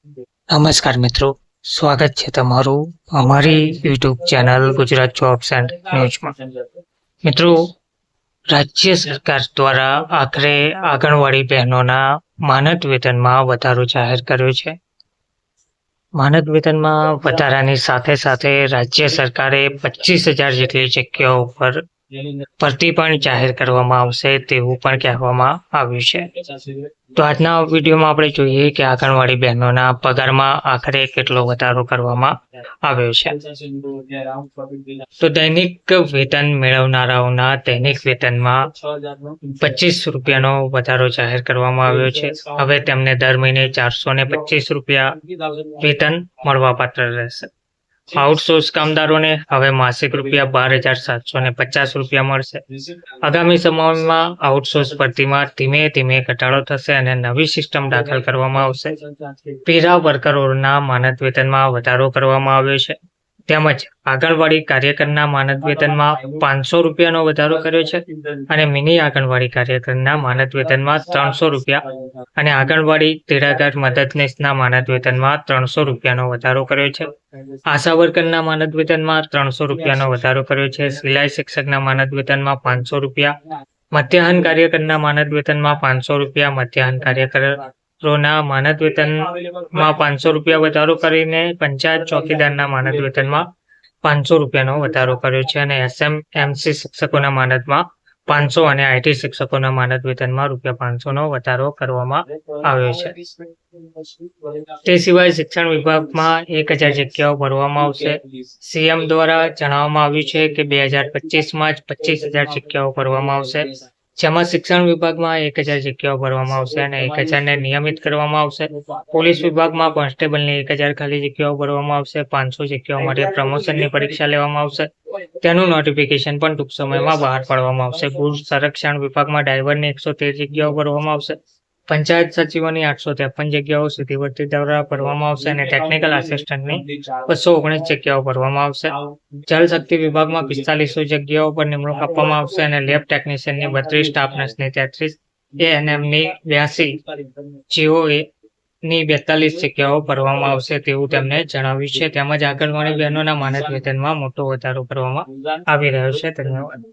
નમસ્કાર મિત્રો, સ્વાગત છે તમારું અમારી YouTube channel Gujarat jobs and ન્યૂઝમાં. મિત્રો, રાજ્ય સરકાર દ્વારા આખરે આંગણવાડી બહેનોના માનદ વેતનમાં વધારો જાહેર કર્યો છે. માનદ વેતનમાં વધારાની સાથે સાથે રાજ્ય સરકારે 25,000 જેટલી જગ્યાઓ પર ભરતી પણ જાહેર કરવામાં આવશે તેવું પણ કહેવામાં આવ્યું છે. તો આજના વિડીયોમાં આપણે જોઈએ કે આંગણવાડી બહેનોના પગારમાં આખરે કેટલો વધારો કરવામાં આવ્યો છે. તો દૈનિક વેતન મેળવનારાઓના દૈનિક વેતનમાં 25 રૂપિયાનો વધારો જાહેર કરવામાં આવ્યો છે. હવે તેમને દર મહિને 425 રૂપિયા વેતન મળવાપાત્ર રહેશે. આઉટસોર્સ કામદારોને હવે માસિક રૂપિયા 12,750 રૂપિયા મળશે. આગામી સમયમાં આઉટસોર્સ ભરતીમાં ધીમે ધીમે ઘટાડો થશે અને નવી સિસ્ટમ દાખલ કરવામાં આવશે. પેરા વર્કરોના માનદ વેતનમાં વધારો કરવામાં આવ્યો છે. તેમજ આંગણવાડી કાર્યકરના માનદ વેતનમાં 500 રૂપિયાનો વધારો કર્યો છે અને મિની આંગણવાડી કાર્યકરના માનદ વેતનમાં 300 રૂપિયા અને આંગણવાડી તેડાગર મદદનીશના માનદ વેતનમાં 300 રૂપિયાનો વધારો કર્યો છે. આશા વર્કરના માનદ વેતનમાં 300 રૂપિયાનો વધારો કર્યો છે. સિલાઈ શિક્ષકના માનદ વેતનમાં 500 રૂપિયા, મધ્યાહન કાર્યકરના માનદ વેતનમાં 500 રૂપિયા, મધ્યાહન કાર્યકરોના માનદ વેતનમાં 500 રૂપિયા વધારો કરીને પંચાયત ચોકીદારના માનદ વેતનમાં 500 રૂપિયાનો વધારો કર્યો છે અને એસએમસી શિક્ષકોના માનદમાં 500 અને આઈટી શિક્ષકોના માનદ વેતનમાં ₹500નો વધારો કરવામાં આવ્યો છે. તે સિવાય શિક્ષણ વિભાગમાં 1,000 જગ્યાઓ ભરવામાં આવશે. સીએમ દ્વારા જણાવવામાં આવ્યું છે કે 2025માં જ 25,000 જગ્યાઓ ભરવામાં આવશે, જેમાં શિક્ષણ વિભાગમાં 1,000 જગ્યાઓ ભરવામાં આવશે અને 1,000ને નિયમિત કરવામાં આવશે. પોલીસ વિભાગમાં કોન્સ્ટેબલની 1,000 ખાલી જગ્યાઓ ભરવામાં આવશે. 500 જગ્યાઓ માટે પ્રમોશનની પરીક્ષા લેવામાં આવશે. તેનું નોટિફિકેશન પણ ટૂંક સમયમાં બહાર પાડવામાં આવશે. ભૂજ સંરક્ષણ વિભાગમાં ડ્રાઈવરની 113 જગ્યાઓ ભરવામાં આવશે. પંચાયત સચિવોની 853 જગ્યાઓ સીધી ભરતી દ્વારા ભરવામાં આવશે અને ટેકનિકલ આસિસ્ટન્ટની 219 જગ્યાઓ ભરવામાં આવશે. જળશક્તિ વિભાગમાં 4500 જગ્યાઓ પર નિમણૂક આપવામાં આવશે અને લેબ ટેકનિશિયનની 32, સ્ટાફ નર્સની 33, એએનએમની 82, જીઓએની 42 જગ્યાઓ ભરવામાં આવશે તેવું તેમણે જણાવ્યું છે. તેમજ આંગણવાડી બહેનોના માનદ વેતનમાં મોટો વધારો કરવામાં આવી રહ્યો છે. ધન્યવાદ.